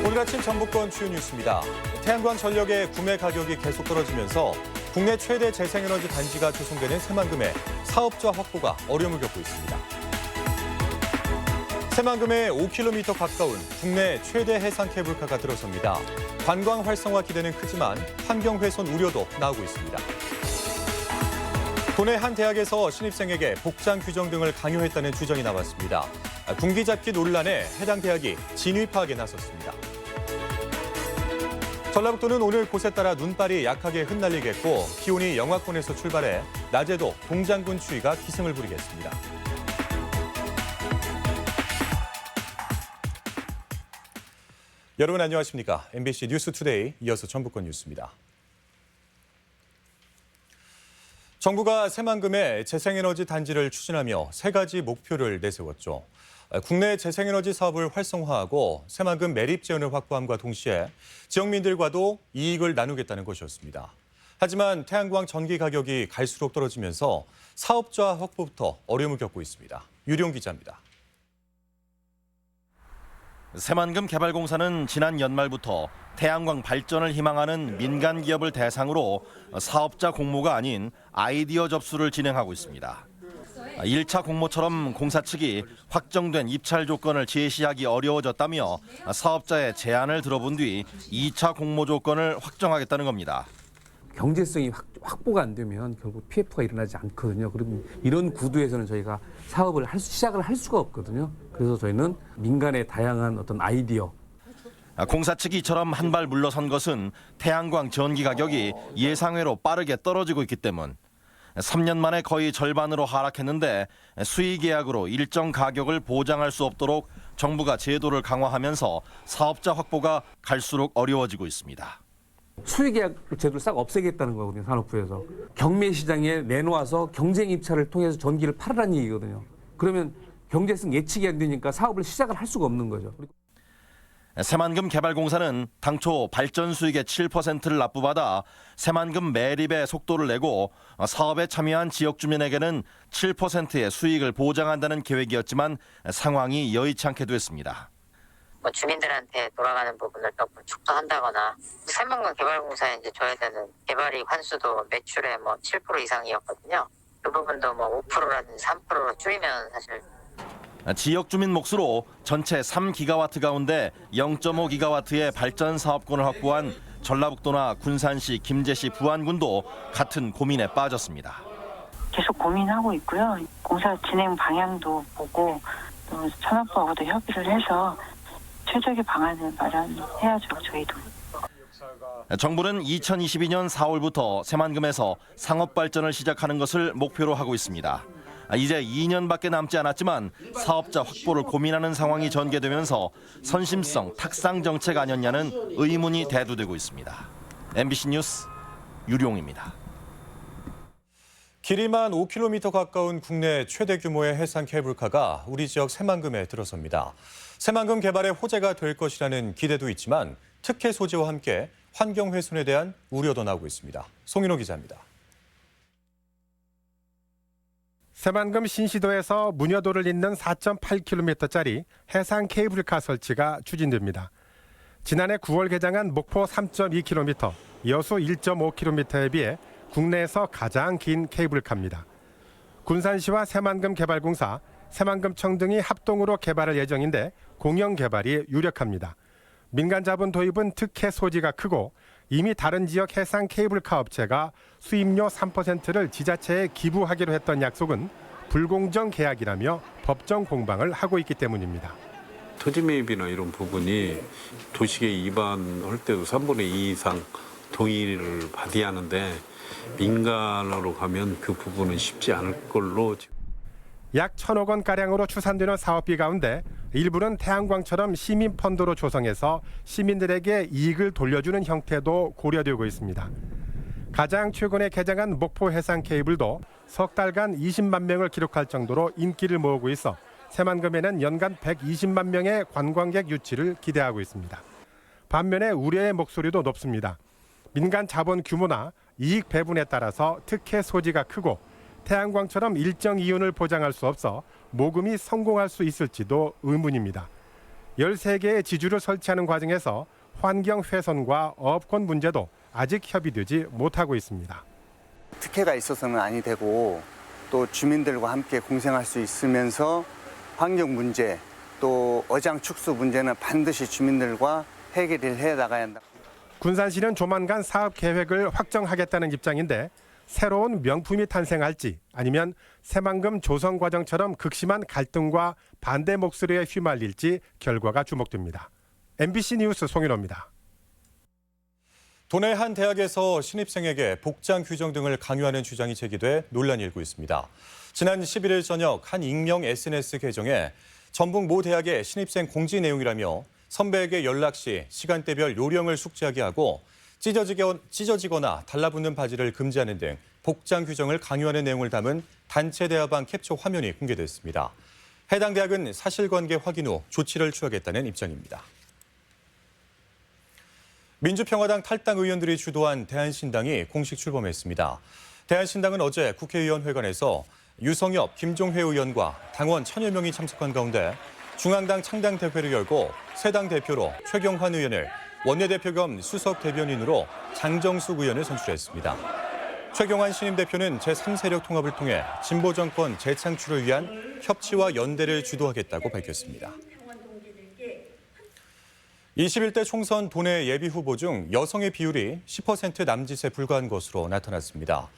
오늘 아침 전북권 주요 뉴스입니다. 태양광 전력의 구매 가격이 계속 떨어지면서 국내 최대 재생에너지 단지가 조성되는 새만금에 사업자 확보가 어려움을 겪고 있습니다. 새만금에 5km 가까운 국내 최대 해상 케이블카가 들어섭니다. 관광 활성화 기대는 크지만 환경 훼손 우려도 나오고 있습니다. 도내 한 대학에서 신입생에게 복장 규정 등을 강요했다는 주장이 나왔습니다. 군기잡기 논란에 해당 대학이 진위 파악에 나섰습니다. 전라북도는 오늘 곳에 따라 눈발이 약하게 흩날리겠고 기온이 영하권에서 출발해 낮에도 동장군 추위가 기승을 부리겠습니다. 여러분 안녕하십니까? MBC 뉴스투데이 이어서 전북권 뉴스입니다. 정부가 새만금에 재생에너지 단지를 추진하며 세 가지 목표를 내세웠죠. 국내 재생에너지 사업을 활성화하고 새만금 매립 재원을 확보함과 동시에 지역민들과도 이익을 나누겠다는 것이었습니다. 하지만 태양광 전기 가격이 갈수록 떨어지면서 사업자 확보부터 어려움을 겪고 있습니다. 유룡 기자입니다. 새만금 개발공사는 지난 연말부터 태양광 발전을 희망하는 민간 기업을 대상으로 사업자 공모가 아닌 아이디어 접수를 진행하고 있습니다. 1차 공모처럼 공사 측이 확정된 입찰 조건을 제시하기 어려워졌다며 사업자의 제안을 들어본 뒤 2차 공모 조건을 확정하겠다는 겁니다. 경제성이 확보가 안 되면 결국 PF가 일어나지 않거든요. 그럼 이런 구도에서는 저희가 사업을 시작을 할 수가 없거든요. 그래서 저희는 민간의 다양한 어떤 아이디어. 공사 측이 이처럼 한 발 물러선 것은 태양광 전기 가격이 예상외로 빠르게 떨어지고 있기 때문. 3년 만에 거의 절반으로 하락했는데 수의 계약으로 일정 가격을 보장할 수 없도록 정부가 제도를 강화하면서 사업자 확보가 갈수록 어려워지고 있습니다. 수의 계약 제도를 싹 없애겠다는 거거든요. 산업부에서. 경매 시장에 내놓아서 경쟁 입찰을 통해서 전기를 팔으라는 얘기거든요. 그러면 경제성 예측이 안 되니까 사업을 시작을 할 수가 없는 거죠. 새만금 개발공사는 당초 발전 수익의 7%를 납부받아 새만금 매립에 속도를 내고 사업에 참여한 지역 주민에게는 7%의 수익을 보장한다는 계획이었지만 상황이 여의치 않게 됐습니다. 주민들한테 돌아가는 부분을 더 축소한다거나 새만금 개발공사에 이제 줘야 되는 개발이익 환수도 매출의 7% 이상이었거든요. 그 부분도 5%라든지 3%로 줄이면 사실. 지역 주민 몫으로 전체 3기가와트 가운데 0.5기가와트의 발전 사업권을 확보한 전라북도나 군산시, 김제시, 부안군도 같은 고민에 빠졌습니다. 계속 고민하고 있고요. 공사 진행 방향도 보고 또 산업부하고도 협의를 해서 최적의 방안을 마련해야죠, 저희도. 정부는 2022년 4월부터 새만금에서 상업 발전을 시작하는 것을 목표로 하고 있습니다. 이제 2년밖에 남지 않았지만 사업자 확보를 고민하는 상황이 전개되면서 선심성 탁상 정책 아니었냐는 의문이 대두되고 있습니다. MBC 뉴스 유룡입니다. 길이만 5km 가까운 국내 최대 규모의 해상 케이블카가 우리 지역 새만금에 들어섭니다. 새만금 개발의 호재가 될 것이라는 기대도 있지만 특혜 소지와 함께 환경 훼손에 대한 우려도 나오고 있습니다. 송인호 기자입니다. 새만금 신시도에서 문여도를 잇는 4.8km짜리 해상 케이블카 설치가 추진됩니다. 지난해 9월 개장한 목포 3.2km, 여수 1.5km에 비해 국내에서 가장 긴 케이블카입니다. 군산시와 새만금 개발공사, 새만금청 등이 합동으로 개발할 예정인데 공영 개발이 유력합니다. 민간 자본 도입은 특혜 소지가 크고 이미 다른 지역 해상 케이블카 업체가 수입료 3%를 지자체에 기부하기로 했던 약속은 불공정 계약이라며 법정 공방을 하고 있기 때문입니다. 토지 매입이나 이런 부분이 도시계획 위반할 때도 3분의 2 이상 동의를 받아야 하는데 민간으로 가면 그 부분은 쉽지 않을 걸로. 약 1,000억 원가량으로 추산되는 사업비 가운데 일부는 태양광처럼 시민 펀드로 조성해서 시민들에게 이익을 돌려주는 형태도 고려되고 있습니다. 가장 최근에 개장한 목포 해상 케이블도 석 달간 20만 명을 기록할 정도로 인기를 모으고 있어 새만금에는 연간 120만 명의 관광객 유치를 기대하고 있습니다. 반면에 우려의 목소리도 높습니다. 민간 자본 규모나 이익 배분에 따라서 특혜 소지가 크고 태양광처럼 일정 이윤을 보장할 수 없어 모금이 성공할 수 있을지도 의문입니다. 13개의 지주를 설치하는 과정에서 환경 훼손과 어업권 문제도 아직 협의되지 못하고 있습니다. 특혜가 있어서는 아니 되고 또 주민들과 함께 공생할 수 있으면서 환경 문제 또 어장 축수 문제는 반드시 주민들과 해결을 해 나가야 한다. 군산시는 조만간 사업 계획을 확정하겠다는 입장인데 새로운 명품이 탄생할지 아니면 새만금 조성 과정처럼 극심한 갈등과 반대 목소리에 휘말릴지 결과가 주목됩니다. MBC 뉴스 송윤호입니다. 도내 한 대학에서 신입생에게 복장 규정 등을 강요하는 주장이 제기돼 논란이 일고 있습니다. 지난 11일 저녁 한 익명 SNS 계정에 전북 모 대학의 신입생 공지 내용이라며 선배에게 연락 시 시간대별 요령을 숙지하게 하고 찢어지거나 달라붙는 바지를 금지하는 등 복장 규정을 강요하는 내용을 담은 단체 대화방 캡처 화면이 공개됐습니다. 해당 대학은 사실관계 확인 후 조치를 취하겠다는 입장입니다. 민주평화당 탈당 의원들이 주도한 대한신당이 공식 출범했습니다. 대한신당은 어제 국회의원회관에서 유성엽, 김종회 의원과 당원 1000여 명이 참석한 가운데 중앙당 창당대회를 열고 새 당 대표로 최경환 의원을 원내대표 겸 수석 대변인으로 장정숙 의원을 선출했습니다. 최경환 신임 대표는 제3세력 통합을 통해 진보 정권 재창출을 위한 협치와 연대를 주도하겠다고 밝혔습니다. 21대 총선 도내 예비 후보 중 여성의 비율이 10% 남짓에 불과한 것으로 나타났습니다.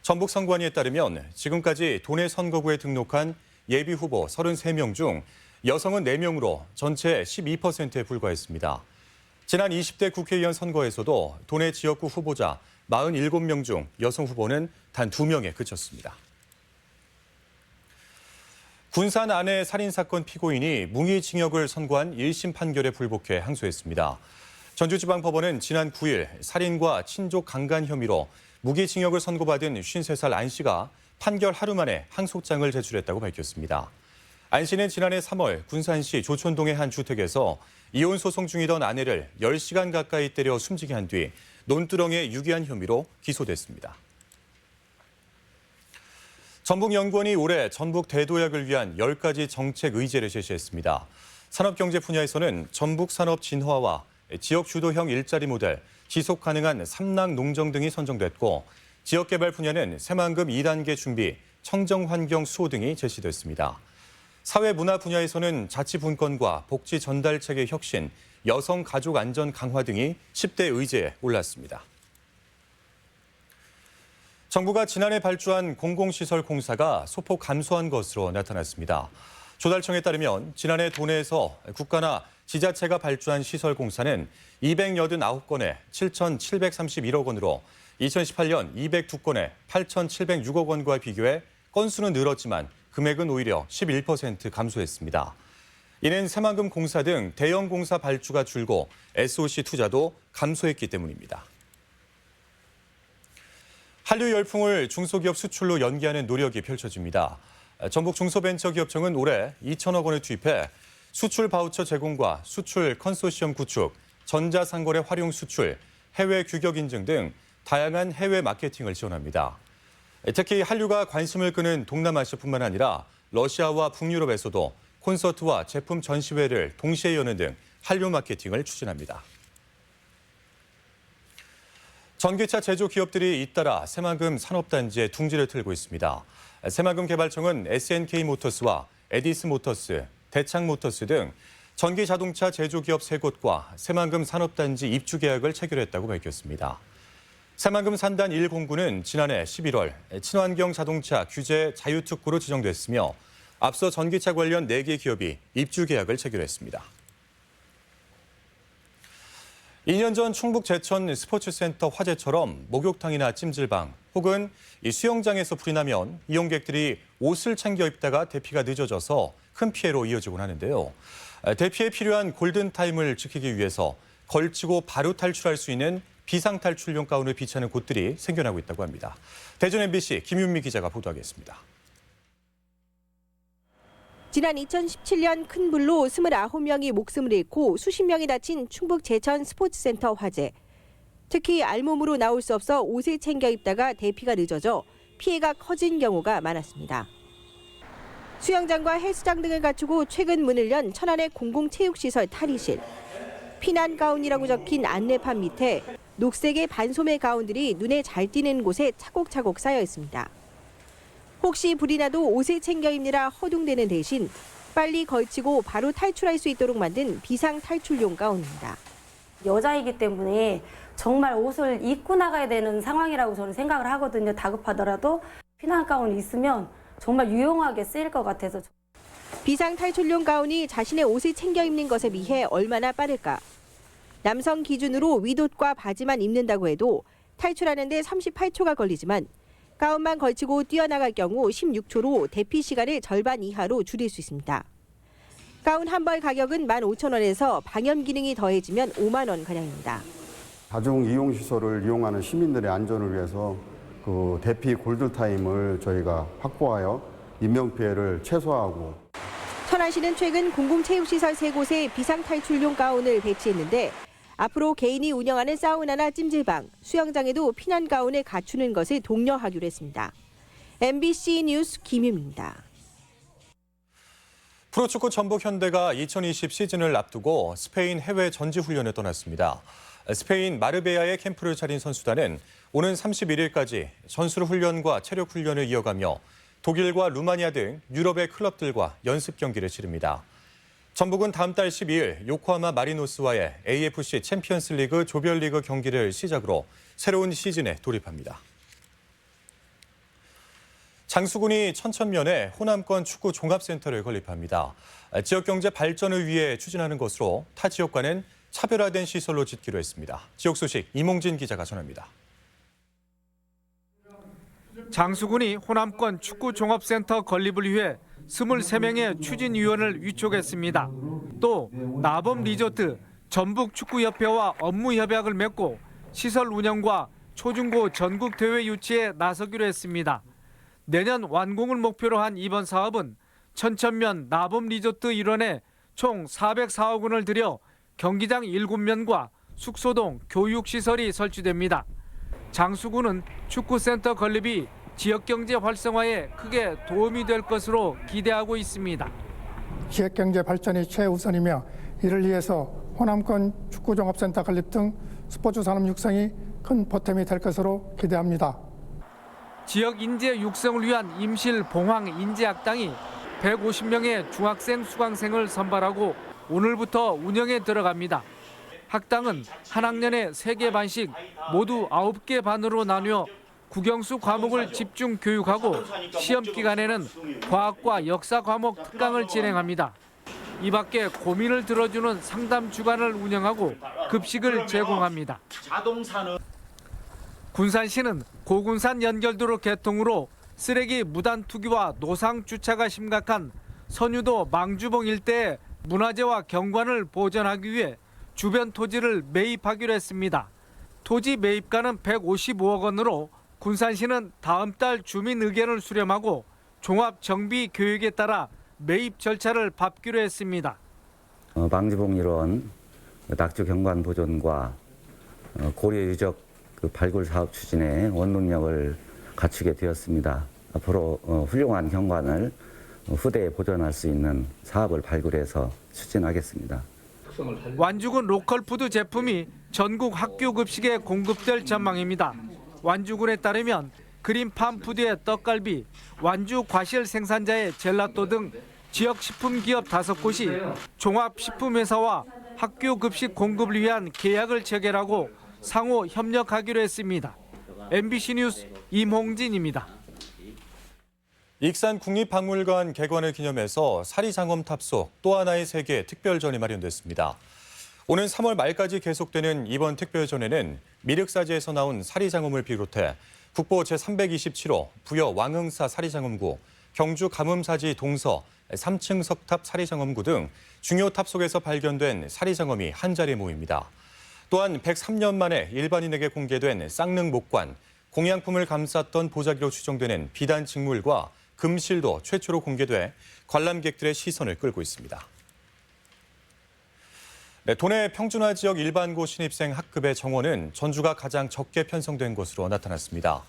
전북 선관위에 따르면 지금까지 도내 선거구에 등록한 예비 후보 33명 중 여성은 4명으로 전체 12%에 불과했습니다. 지난 20대 국회의원 선거에서도 도내 지역구 후보자 47명 중 여성 후보는 단 2명에 그쳤습니다. 군산 아내 살인사건 피고인이 무기징역을 선고한 1심 판결에 불복해 항소했습니다. 전주지방법원은 지난 9일 살인과 친족 강간 혐의로 무기징역을 선고받은 53살 안 씨가 판결 하루 만에 항소장을 제출했다고 밝혔습니다. 안 씨는 지난해 3월 군산시 조촌동의 한 주택에서 이혼 소송 중이던 아내를 10시간 가까이 때려 숨지게 한 뒤 논두렁에 유기한 혐의로 기소됐습니다. 전북연구원이 올해 전북 대도약을 위한 10가지 정책 의제를 제시했습니다. 산업경제 분야에서는 전북 산업 진화와 지역 주도형 일자리 모델, 지속 가능한 삼랑 농정 등이 선정됐고 지역개발 분야는 새만금 2단계 준비, 청정환경 수호 등이 제시됐습니다. 사회문화 분야에서는 자치분권과 복지 전달체계 혁신, 여성 가족 안전 강화 등이 10대 의제에 올랐습니다. 정부가 지난해 발주한 공공시설 공사가 소폭 감소한 것으로 나타났습니다. 조달청에 따르면 지난해 도내에서 국가나 지자체가 발주한 시설 공사는 289건에 7,731억 원으로 2018년 202건에 8,706억 원과 비교해 건수는 늘었지만 금액은 오히려 11% 감소했습니다. 이는 새만금 공사 등 대형 공사 발주가 줄고 SOC 투자도 감소했기 때문입니다. 한류 열풍을 중소기업 수출로 연계하는 노력이 펼쳐집니다. 전북 중소벤처기업청은 올해 2천억 원을 투입해 수출 바우처 제공과 수출 컨소시엄 구축, 전자상거래 활용 수출, 해외 규격 인증 등 다양한 해외 마케팅을 지원합니다. 특히 한류가 관심을 끄는 동남아시아뿐만 아니라 러시아와 북유럽에서도 콘서트와 제품 전시회를 동시에 여는 등 한류 마케팅을 추진합니다. 전기차 제조 기업들이 잇따라 새만금 산업단지에 둥지를 틀고 있습니다. 새만금 개발청은 SNK모터스와 에디스모터스, 대창모터스 등 전기 자동차 제조 기업 3곳과 새만금 산업단지 입주 계약을 체결했다고 밝혔습니다. 새만금 산단 1공구는 지난해 11월 친환경 자동차 규제 자유특구로 지정됐으며 앞서 전기차 관련 4개 기업이 입주 계약을 체결했습니다. 2년 전 충북 제천 스포츠센터 화재처럼 목욕탕이나 찜질방 혹은 수영장에서 불이 나면 이용객들이 옷을 챙겨 입다가 대피가 늦어져서 큰 피해로 이어지곤 하는데요. 대피에 필요한 골든타임을 지키기 위해서 걸치고 바로 탈출할 수 있는 비상탈출용 가운을 비치하는 곳들이 생겨나고 있다고 합니다. 대전 MBC 김윤미 기자가 보도하겠습니다. 지난 2017년 큰 불로 29명이 목숨을 잃고 수십 명이 다친 충북 제천 스포츠센터 화재. 특히 알몸으로 나올 수 없어 옷을 챙겨 입다가 대피가 늦어져 피해가 커진 경우가 많았습니다. 수영장과 헬스장 등을 갖추고 최근 문을 연 천안의 공공체육시설 탈의실. 피난 가운이라고 적힌 안내판 밑에 녹색의 반소매 가운들이 눈에 잘 띄는 곳에 차곡차곡 쌓여 있습니다. 혹시 불이 나도 옷을 챙겨 입느라 허둥대는 대신 빨리 걸치고 바로 탈출할 수 있도록 만든 비상 탈출용 가운입니다. 여자이기 때문에 정말 옷을 입고 나가야 되는 상황이라고 저는 생각을 하거든요. 다급하더라도 피난 가운이 있으면 정말 유용하게 쓰일 것 같아서. 비상 탈출용 가운이 자신의 옷을 챙겨 입는 것에 비해 얼마나 빠를까? 남성 기준으로 윗옷과 바지만 입는다고 해도 탈출하는 데 38초가 걸리지만 가운만 걸치고 뛰어나갈 경우 16초로 대피 시간을 절반 이하로 줄일 수 있습니다. 가운 한 벌 가격은 15,000원에서 방염 기능이 더해지면 5만 원 가량입니다. 다중 이용 시설을 이용하는 시민들의 안전을 위해서 그 대피 골드 타임을 저희가 확보하여 인명 피해를 최소화하고. 천안시는 최근 공공체육시설 3곳에 비상탈출용 가운을 배치했는데 앞으로 개인이 운영하는 사우나나 찜질방, 수영장에도 피난 가운을 갖추는 것을 독려하기로 했습니다. MBC 뉴스 김유미입니다. 프로축구 전북 현대가 2020 시즌을 앞두고 스페인 해외 전지훈련에 떠났습니다. 스페인 마르베야에 캠프를 차린 선수단은 오는 31일까지 전술 훈련과 체력 훈련을 이어가며 독일과 루마니아 등 유럽의 클럽들과 연습 경기를 치릅니다. 전북은 다음 달 12일 요코하마 마리노스와의 AFC 챔피언스리그 조별리그 경기를 시작으로 새로운 시즌에 돌입합니다. 장수군이 천천면에 호남권 축구 종합센터를 건립합니다. 지역 경제 발전을 위해 추진하는 것으로 타 지역과는 차별화된 시설로 짓기로 했습니다. 지역 소식 이몽진 기자가 전합니다. 장수군이 호남권 축구 종합센터 건립을 위해 23명의 추진위원을 위촉했습니다. 또 나범 리조트, 전북축구협회와 업무 협약을 맺고 시설 운영과 초중고 전국 대회 유치에 나서기로 했습니다. 내년 완공을 목표로 한 이번 사업은 천천면 나범 리조트 일원에 총 404억 원을 들여 경기장 7면과 숙소동 교육시설이 설치됩니다. 장수군은 축구센터 건립이 지역경제 활성화에 크게 도움이 될 것으로 기대하고 있습니다. 지역경제 발전이 최우선이며 이를 위해서 호남권 축구종합센터 건립 등 스포츠 산업 육성이 큰 보탬이 될 것으로 기대합니다. 지역 인재 육성을 위한 임실 봉황 인재학당이 150명의 중학생 수강생을 선발하고 오늘부터 운영에 들어갑니다. 학당은 한 학년에 3개 반씩 모두 9개 반으로 나뉘어 국영수 과목을 집중 교육하고 시험 기간에는 과학과 역사 과목 특강을 진행합니다. 이 밖에 고민을 들어주는 상담 주간을 운영하고 급식을 제공합니다. 군산시는 고군산 연결도로 개통으로 쓰레기 무단 투기와 노상 주차가 심각한 선유도 망주봉 일대의 문화재와 경관을 보존하기 위해 주변 토지를 매입하기로 했습니다. 토지 매입가는 155억 원으로 군산시는 다음 달 주민 의견을 수렴하고 종합 정비 교육에 따라 매입 절차를 밟기로 했습니다. 망주봉 일원 낙주 경관 보존과 고려 유적 발굴 사업 추진에 원동력을 갖추게 되었습니다. 앞으로 훌륭한 경관을 후대에 보존할 수 있는 사업을 발굴해서 추진하겠습니다. 완주군 로컬푸드 제품이 전국 학교 급식에 공급될 전망입니다. 완주군에 따르면 그린팜푸드의 떡갈비, 완주 과실 생산자의 젤라또 등 지역 식품기업 5곳이 종합식품회사와 학교 급식 공급을 위한 계약을 체결하고 상호 협력하기로 했습니다. MBC 뉴스 임홍진입니다. 익산 국립박물관 개관을 기념해서 사리장엄 탑속 또 하나의 세계 특별전이 마련됐습니다. 오는 3월 말까지 계속되는 이번 특별전에는 미륵사지에서 나온 사리장엄을 비롯해 국보 제327호 부여 왕흥사 사리장엄구, 경주 가뭄사지 동서 3층 석탑 사리장엄구 등 중요 탑속에서 발견된 사리장엄이 한자리에 모입니다. 또한 103년 만에 일반인에게 공개된 쌍릉 목관, 공양품을 감쌌던 보자기로 추정되는 비단 직물과 금실도 최초로 공개돼 관람객들의 시선을 끌고 있습니다. 네, 도내 평준화 지역 일반고 신입생 학급의 정원은 전주가 가장 적게 편성된 것으로 나타났습니다.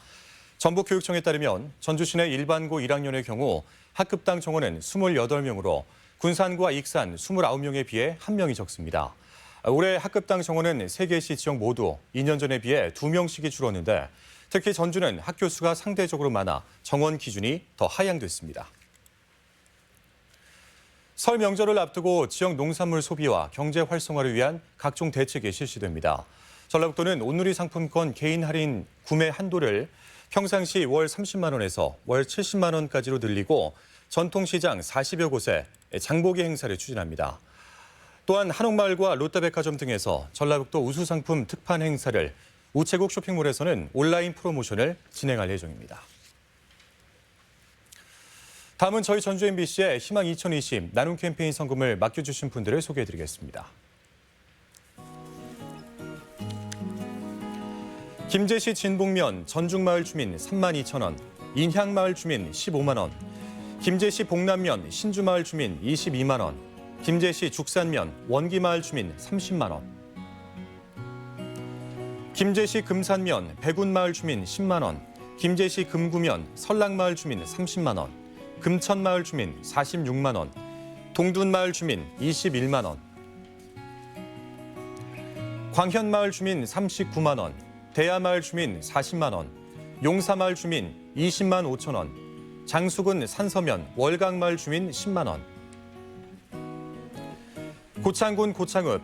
전북교육청에 따르면 전주 시내 일반고 1학년의 경우 학급당 정원은 28명으로 군산과 익산 29명에 비해 1명이 적습니다. 올해 학급당 정원은 3개 지역 모두 2년 전에 비해 2명씩이 줄었는데 특히 전주는 학교 수가 상대적으로 많아 정원 기준이 더 하향됐습니다. 설 명절을 앞두고 지역 농산물 소비와 경제 활성화를 위한 각종 대책이 실시됩니다. 전라북도는 온누리 상품권 개인 할인 구매 한도를 평상시 월 30만 원에서 월 70만 원까지로 늘리고 전통시장 40여 곳에 장보기 행사를 추진합니다. 또한 한옥마을과 롯데백화점 등에서 전라북도 우수상품 특판 행사를, 우체국 쇼핑몰에서는 온라인 프로모션을 진행할 예정입니다. 다음은 저희 전주 MBC의 희망 2020 나눔 캠페인 성금을 맡겨주신 분들을 소개해드리겠습니다. 김제시 진북면 전중마을 주민 32,000원, 인향마을 주민 15만 원, 김제시 복남면 신주마을 주민 22만 원, 김제시 죽산면 원기마을 주민 30만 원, 김제시 금산면 백운마을 주민 10만 원, 김제시 금구면 설랑마을 주민 30만 원, 금천마을 주민 46만 원, 동둔마을 주민 21만 원, 광현마을 주민 39만 원, 대야마을 주민 40만 원, 용사마을 주민 20만 5천 원, 장수군 산서면 월강마을 주민 10만 원, 고창군 고창읍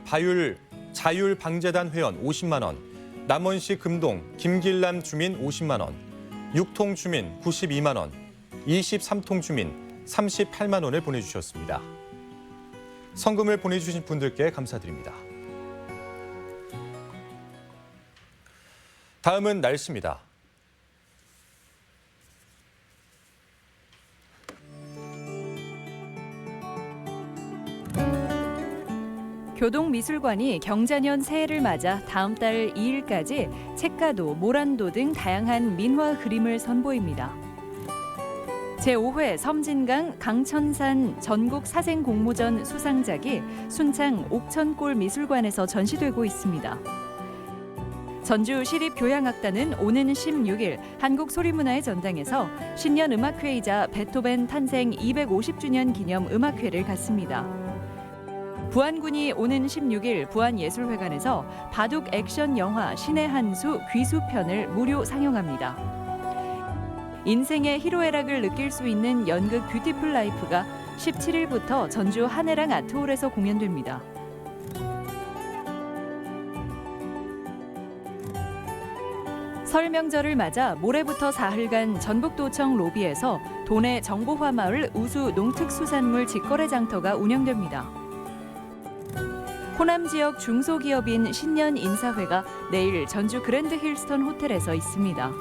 자율방재단 회원 50만 원, 남원시 금동 김길남 주민 50만 원, 6통 주민 92만 원, 23통 주민 38만 원을 보내주셨습니다. 성금을 보내주신 분들께 감사드립니다. 다음은 날씨입니다. 교동미술관이 경자년 새해를 맞아 다음 달 2일까지 책가도, 모란도 등 다양한 민화 그림을 선보입니다. 제5회 섬진강 강천산 전국 사생 공모전 수상작이 순창 옥천골 미술관에서 전시되고 있습니다. 전주 시립교향악단은 오는 16일 한국소리문화의 전당에서 신년 음악회이자 베토벤 탄생 250주년 기념 음악회를 갖습니다. 부안군이 오는 16일 부안예술회관에서 바둑 액션 영화 신의 한수 귀수편을 무료 상영합니다. 인생의 희로애락을 느낄 수 있는 연극 뷰티풀 라이프가 17일부터 전주 한해랑 아트홀에서 공연됩니다. 설 명절을 맞아 모레부터 사흘간 전북도청 로비에서 도내 정보화마을 우수 농특수산물 직거래 장터가 운영됩니다. 호남 지역 중소기업인 신년 인사회가 내일 전주 그랜드 힐스턴 호텔에서 있습니다.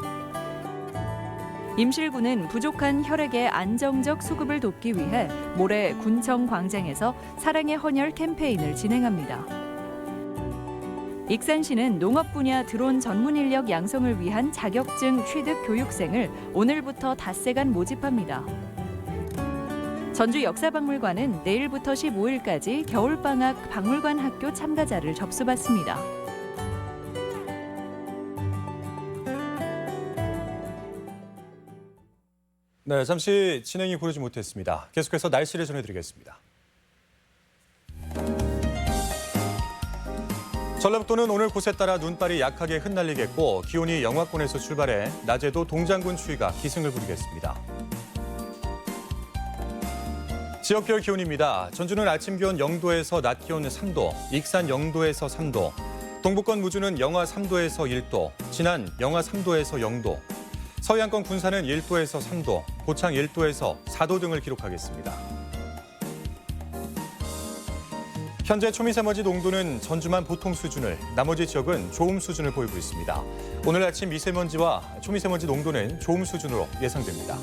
임실군은 부족한 혈액의 안정적 수급을 돕기 위해 모레 군청 광장에서 사랑의 헌혈 캠페인을 진행합니다. 익산시는 농업 분야 드론 전문 인력 양성을 위한 자격증 취득 교육생을 오늘부터 닷새간 모집합니다. 전주 역사박물관은 내일부터 15일까지 겨울방학 박물관 학교 참가자를 접수받습니다. 네, 잠시 진행이 고르지 못했습니다. 계속해서 날씨를 전해드리겠습니다. 전라북도는 오늘 곳에 따라 눈발이 약하게 흩날리겠고 기온이 영하권에서 출발해 낮에도 동장군 추위가 기승을 부리겠습니다. 지역별 기온입니다. 전주는 아침 기온 0도에서 낮 기온 3도, 익산 0도에서 3도, 동북권 무주는 영하 3도에서 1도, 진안 영하 3도에서 0도, 서해안권 군산은 1도에서 3도, 고창 1도에서 4도 등을 기록하겠습니다. 현재 초미세먼지 농도는 전주만 보통 수준을, 나머지 지역은 좋음 수준을 보이고 있습니다. 오늘 아침 미세먼지와 초미세먼지 농도는 좋음 수준으로 예상됩니다.